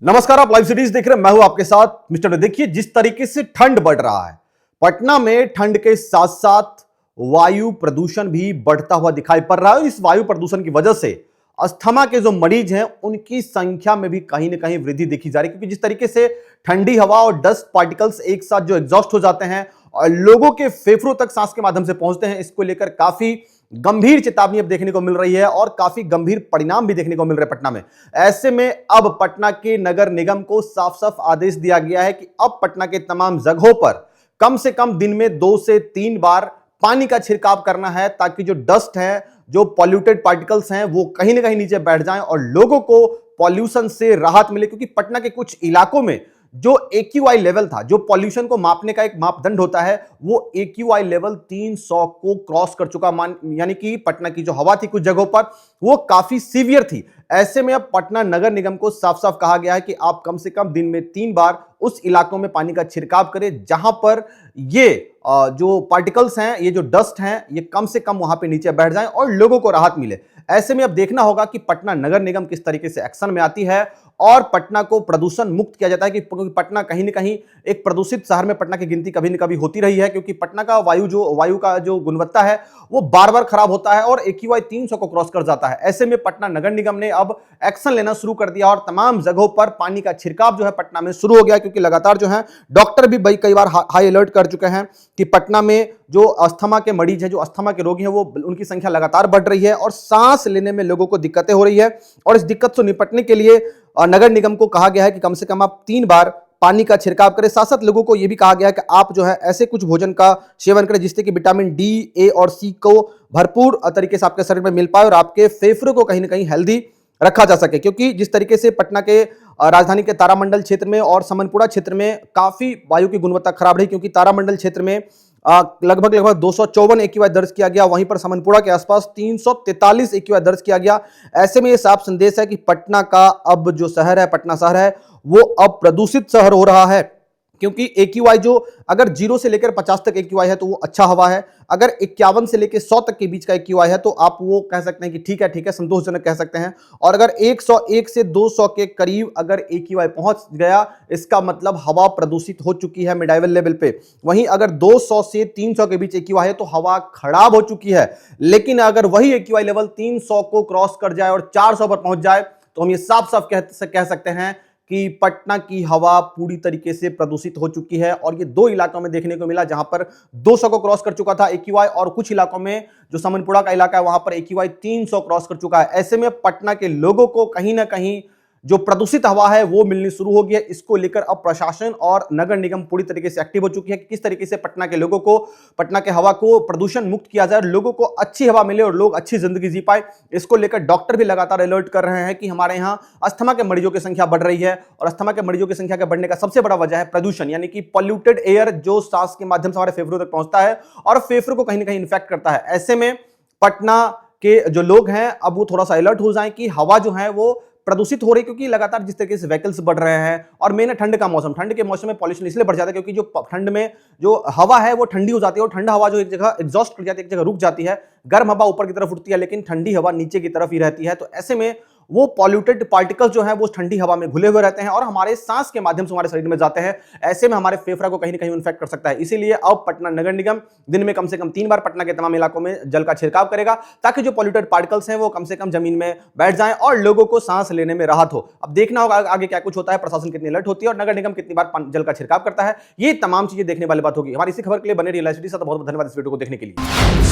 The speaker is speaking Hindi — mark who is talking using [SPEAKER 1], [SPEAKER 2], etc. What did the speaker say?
[SPEAKER 1] नमस्कार, आप लाइव सीरीज देख रहे हैं। मैं हूं आपके साथ मिस्टर ने। देखिए जिस तरीके से ठंड बढ़ रहा है, पटना में ठंड के साथ साथ वायु प्रदूषण भी बढ़ता हुआ दिखाई पड़ रहा है। इस वायु प्रदूषण की वजह से अस्थमा के जो मरीज हैं उनकी संख्या में भी कहीं ना कहीं वृद्धि देखी जा रही है, क्योंकि जिस तरीके से ठंडी हवा और डस्ट पार्टिकल्स एक साथ जो एग्जॉस्ट हो जाते हैं और लोगों के फेफड़ों तक सांस के माध्यम से पहुंचते हैं, इसको लेकर काफी गंभीर चेतावनी अब देखने को मिल रही है और काफी गंभीर परिणाम भी देखने को मिल रहे हैं पटना में। ऐसे में अब पटना के नगर निगम को साफ साफ आदेश दिया गया है कि अब पटना के तमाम जगहों पर कम से कम दिन में 2 से 3 बार पानी का छिड़काव करना है, ताकि जो डस्ट है, जो पॉल्यूटेड पार्टिकल्स हैं, वो कहीं ना कहीं नीचे बैठ जाएं और लोगों को पॉल्यूशन से राहत मिले। क्योंकि पटना के कुछ इलाकों में जो AQI लेवल था, जो पॉल्यूशन को मापने का एक मापदंड होता है, वो AQI लेवल 300 को क्रॉस कर चुका। यानी कि पटना की जो हवा थी कुछ जगहों पर वो काफी सीवियर थी। ऐसे में अब पटना नगर निगम को साफ साफ कहा गया है कि आप कम से कम दिन में 3 बार उस इलाकों में पानी का छिड़काव करें जहां पर ये जो पार्टिकल्स हैं, ये जो डस्ट हैं, ये कम से कम वहां पे नीचे बैठ जाएं और लोगों को राहत मिले। ऐसे में अब देखना होगा कि पटना नगर निगम किस तरीके से एक्शन में आती है और पटना को प्रदूषण मुक्त किया जाता है। कि पटना कहीं ना कहीं एक प्रदूषित शहर में पटना की गिनती कभी न कभी होती रही है, क्योंकि पटना का वायु का जो गुणवत्ता है वो बार बार खराब होता है और AQI 300 को क्रॉस कर जाता है। ऐसे में पटना नगर निगम ने अब एक्शन लेना शुरू कर दिया और तमाम जगहों पर पानी का छिड़काव जो है पटना में शुरू हो गया, क्योंकि लगातार जो है डॉक्टर भी कई बार हाई अलर्ट कर चुके हैं कि पटना में जो अस्थमा के मरीज हैं, जो अस्थमा के रोगी हैं, वो उनकी संख्या लगातार बढ़ रही है और सांस लेने में लोगों को दिक्कतें हो रही है। और इस दिक्कत से निपटने के लिए नगर निगम को कहा गया है कि कम से कम आप 3 बार पानी का छिड़काव करें। साथ साथ लोगों को यह भी कहा गया है कि आप जो है ऐसे कुछ भोजन का सेवन करें जिससे कि विटामिन D, A और C को भरपूर तरीके से आपके शरीर में मिल पाए और आपके फेफड़ों को कहीं ना कहीं हेल्दी रखा जा सके। क्योंकि जिस तरीके से पटना के राजधानी के तारामंडल क्षेत्र में और समनपुरा क्षेत्र में काफी वायु की गुणवत्ता खराब रही, क्योंकि तारामंडल क्षेत्र में लगभग 254 AQI दर्ज किया गया, वहीं पर समनपुरा के आसपास 343 AQI दर्ज किया गया। ऐसे में यह साफ संदेश है कि पटना का अब जो शहर है, पटना शहर है, वो अब प्रदूषित शहर हो रहा है। क्योंकि AQI जो अगर 0 से लेकर 50 तक AQI है तो वो अच्छा हवा है, अगर 51 से लेकर 100 तक के बीच का AQI है तो आप वो कह सकते हैं कि ठीक है, संतोषजनक कह सकते हैं। और अगर 101 से 200 के करीब अगर AQI पहुंच गया, इसका मतलब हवा प्रदूषित हो चुकी है मिड लेवल पे। वहीं अगर 200 से 300 के बीच AQI है तो हवा खराब हो चुकी है। लेकिन अगर वही AQI लेवल 300 को क्रॉस कर जाए और 400 पर पहुंच जाए तो हम ये साफ साफ कह सकते हैं कि पटना की हवा पूरी तरीके से प्रदूषित हो चुकी है। और ये 2 इलाकों में देखने को मिला जहां पर 200 को क्रॉस कर चुका था AQI, और कुछ इलाकों में जो समनपुरा का इलाका है वहां पर AQI 300 क्रॉस कर चुका है। ऐसे में पटना के लोगों को कहीं ना कहीं जो प्रदूषित हवा है वो मिलनी शुरू हो गई है। इसको लेकर अब प्रशासन और नगर निगम पूरी तरीके से एक्टिव हो चुकी है कि किस तरीके से पटना के लोगों को, पटना के हवा को प्रदूषण मुक्त किया जाए, लोगों को अच्छी हवा मिले और लोग अच्छी जिंदगी जी पाए। इसको लेकर डॉक्टर भी लगातार अलर्ट कर रहे हैं कि हमारे यहाँ अस्थमा के मरीजों की संख्या बढ़ रही है और अस्थमा के मरीजों की संख्या के बढ़ने का सबसे बड़ा वजह है प्रदूषण, यानी कि पॉल्यूटेड एयर जो सांस के माध्यम से हमारे फेफड़ों तक पहुंचता है और फेफड़ों को कहीं ना कहीं इन्फेक्ट करता है। ऐसे में पटना के जो लोग हैं अब वो थोड़ा सा अलर्ट हो जाएं कि हवा जो है वो प्रदूषित हो रही, क्योंकि लगातार जिस तरीके से व्हीकल्स बढ़ रहे हैं और मेन ठंड के मौसम में पॉल्यूशन इसलिए बढ़ जाता है क्योंकि जो ठंड में जो हवा है वो ठंडी हो जाती है और ठंडा हवा जो एक जगह एग्जॉस्ट कर जाती है, एक जगह रुक जाती है। गर्म हवा ऊपर की तरफ उठती है लेकिन ठंडी हवा नीचे की तरफ ही रहती है। तो ऐसे में वो पॉल्यूटेड पार्टिकल्स जो है वो ठंडी हवा में घुले हुए रहते हैं और हमारे सांस के माध्यम से हमारे शरीर में जाते हैं। ऐसे में हमारे फेफड़ा को कहीं ना कहीं इन्फेक्ट कर सकता है। इसीलिए अब पटना नगर निगम दिन में कम से कम 3 बार पटना के तमाम इलाकों में जल का छिड़काव करेगा, ताकि जो पॉल्यूटेड पार्टिकल्स हैं वो कम से कम जमीन में बैठ जाएं और लोगों को सांस लेने में राहत हो। अब देखना होगा आगे क्या कुछ होता है, प्रशासन कितनी अलर्ट होती है और नगर निगम कितनी बार जल का छिड़काव करता है। ये तमाम चीजें देखने वाली बात होगी। हमारी इसी खबर के लिए बने रहिए लाइव सीरीज। बहुत बहुत धन्यवाद इस वीडियो को देखने के लिए।